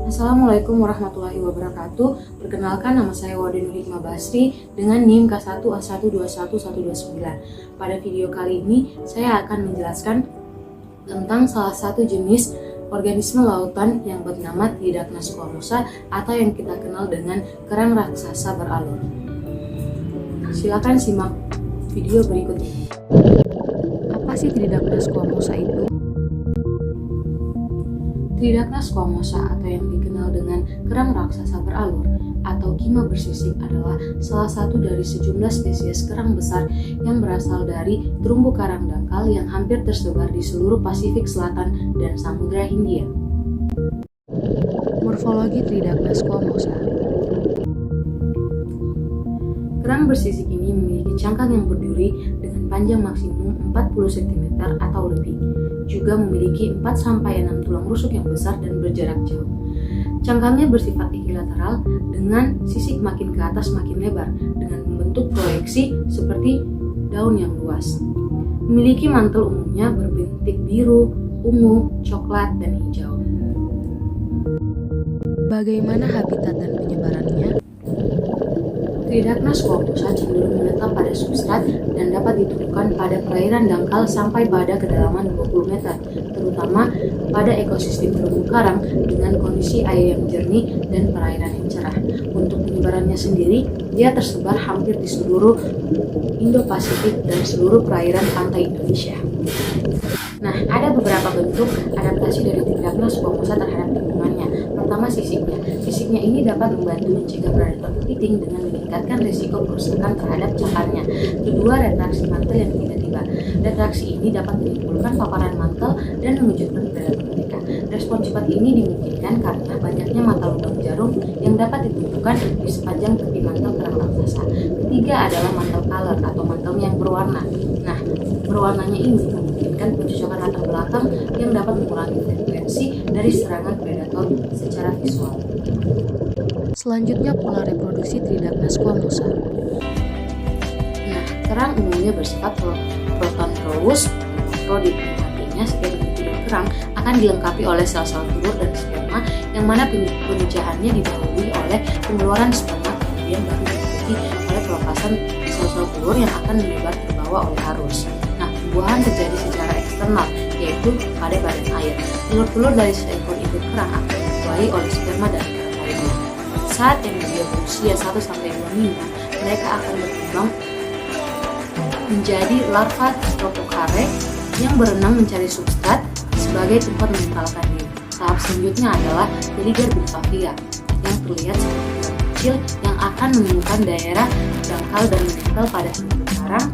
Assalamualaikum warahmatullahi wabarakatuh. Perkenalkan, nama saya Wadin Hikmah Basri dengan NIM K1A121129. Pada video kali ini saya akan menjelaskan tentang salah satu jenis organisme lautan yang bernama Tridacna squamosa atau yang kita kenal dengan kerang raksasa beralur. Silakan simak video berikut ini. Apa sih Tridacna squamosa itu? Tridacna squamosa atau yang dikenal dengan kerang raksasa beralur atau kima bersisik adalah salah satu dari sejumlah spesies kerang besar yang berasal dari terumbu karang dangkal yang hampir tersebar di seluruh Pasifik Selatan dan Samudra Hindia. Morfologi Tridacna squamosa. Kerang bersisik ini memiliki cangkang yang berduri dengan panjang maksimum 40 cm atau lebih. Juga memiliki 4-6 tulang rusuk yang besar dan berjarak jauh. Cangkangnya bersifat equilateral dengan sisik makin ke atas makin lebar dengan membentuk proyeksi seperti daun yang luas. Memiliki mantel umumnya berbintik biru, ungu, coklat, dan hijau. Bagaimana habitat dan penyebarannya? Tridacna squamosa cenderung menetap pada substrat dan dapat ditemukan pada perairan dangkal sampai pada kedalaman 20 meter, terutama pada ekosistem terumbu karang dengan kondisi air yang jernih dan perairan yang cerah. Untuk penyebarannya sendiri, dia tersebar hampir di seluruh Indo-Pasifik dan seluruh perairan pantai Indonesia. Nah, ada beberapa bentuk adaptasi dari Tridacna squamosa terhadap lingkungannya. Pertama, sisiknya. Sisiknya ini dapat membantu mencegah predator kepiting dengan meningkatkan risiko kerusakan terhadap cangkangnya. Kedua, retraksi mantel yang tiba-tiba. Retraksi ini dapat menimbulkan paparan mantel dan mengejutkan predator mereka. Respon cepat ini dimungkinkan karena banyaknya mata lubang jarum yang dapat ditentukan di sepanjang tepi mantel kerang raksasa. Ketiga adalah mantel color atau mantelnya yang berwarna. Nah, berwarnanya ini memungkinkan pencocokan latar belakang yang dapat mengurangi frekuensi dari serangan predator secara visual. Selanjutnya, pola reproduksi Tridacna squamosa. Nah, kerang umumnya bersifat proton-rous protodip, artinya setiap individu kerang akan dilengkapi oleh sel-sel telur dan sperma yang mana pemijahannya didahului oleh pengeluaran sperma, kemudian baru diikuti oleh pelepasan sel-sel telur yang akan menyebar terbawa oleh arus. Nah, pembuahan terjadi secara eksternal, yaitu pada badan air. Telur-telur dari seekor induk kerang akan dituai oleh sperma dari kerang lainnya. Saat yang dia berusia 1-2 minggu, mereka akan berkembang menjadi larva tropokare yang berenang mencari substrat sebagai tempat menempelkan diri. Tahap selanjutnya adalah Teliger butavia yang terlihat seperti kerang kecil yang akan menemukan daerah dangkal dan menempel pada terumbu karang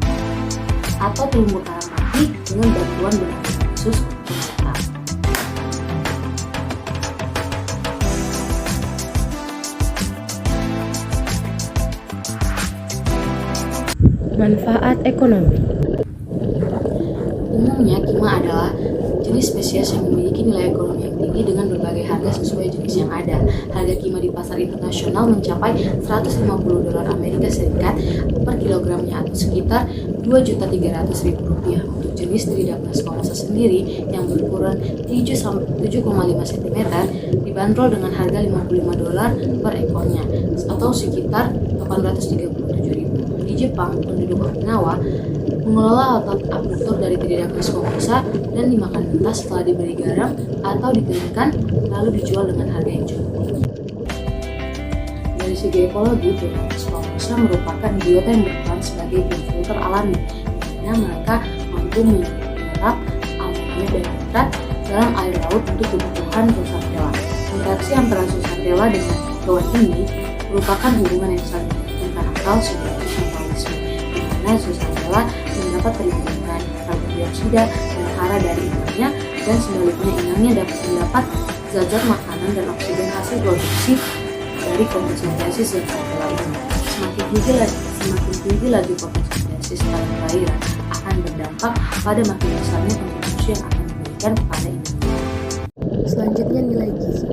atau terumbu karang mati dengan bantuan benang khusus pemerintah. Manfaat ekonomi. Umumnya, kima adalah jenis spesies yang memiliki nilai ekonomi yang tinggi dengan berbagai harga sesuai jenis yang ada. Harga kima di pasar internasional mencapai $150 Amerika Serikat per kilogramnya atau sekitar Rp2.300.000. Untuk jenis Tridacna squamosa sendiri yang berukuran 7,5 cm dibanderol dengan harga $55 per ekornya atau sekitar Rp837.000. Di Jepang, penduduk Okinawa mengelola otot abduktor dari Tridacna squamosa dan dimakan mentah setelah diberi garam atau dikeringkan lalu dijual dengan harga yang cukup tinggi. Dari segi ekologi, Tridacna squamosa merupakan biota yang berperan sebagai biofilter alami, di mana mereka mampu menyerap amonia dan nitrat dalam air laut untuk kebutuhan zooxanthella. Interaksi antara zooxanthella dengan hewan ini merupakan hubungan yang saling menguntungkan akal seperti mutualisme, di mana zooxanthella mendapat perlindungan karbon dioksida dan hara dari inangnya, dan sebaliknya inangnya dapat mendapat zat-zat makanan dan oksigen hasil produksi dari fotosintesis zooxanthella ini. Semakin tinggi laju fotosintesis pada perairan akan berdampak pada makin besarnya kontribusi yang akan diberikan kepada inangnya. Selanjutnya, nilai gizi.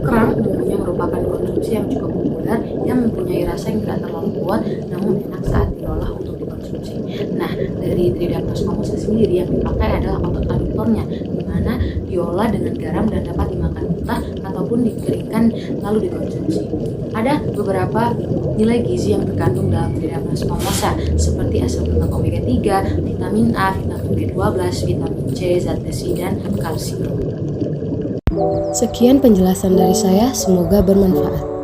Kerang umumnya merupakan konsumsi yang cukup populer yang mempunyai rasa yang tidak terlalu kuat namun enak saat diolah untuk dikonsumsi. Nah, dari Tridacna squamosa sendiri yang dipakai adalah otot aduktornya, di mana diolah dengan garam dan dapat dimakan mentah ataupun dikeringkan lalu dikonsumsi. Ada beberapa nilai gizi yang terkandung dalam Tridacna squamosa seperti asam lemak omega 3, vitamin A, vitamin B12, vitamin C, zat besi, dan kalsium. Sekian penjelasan dari saya, semoga bermanfaat.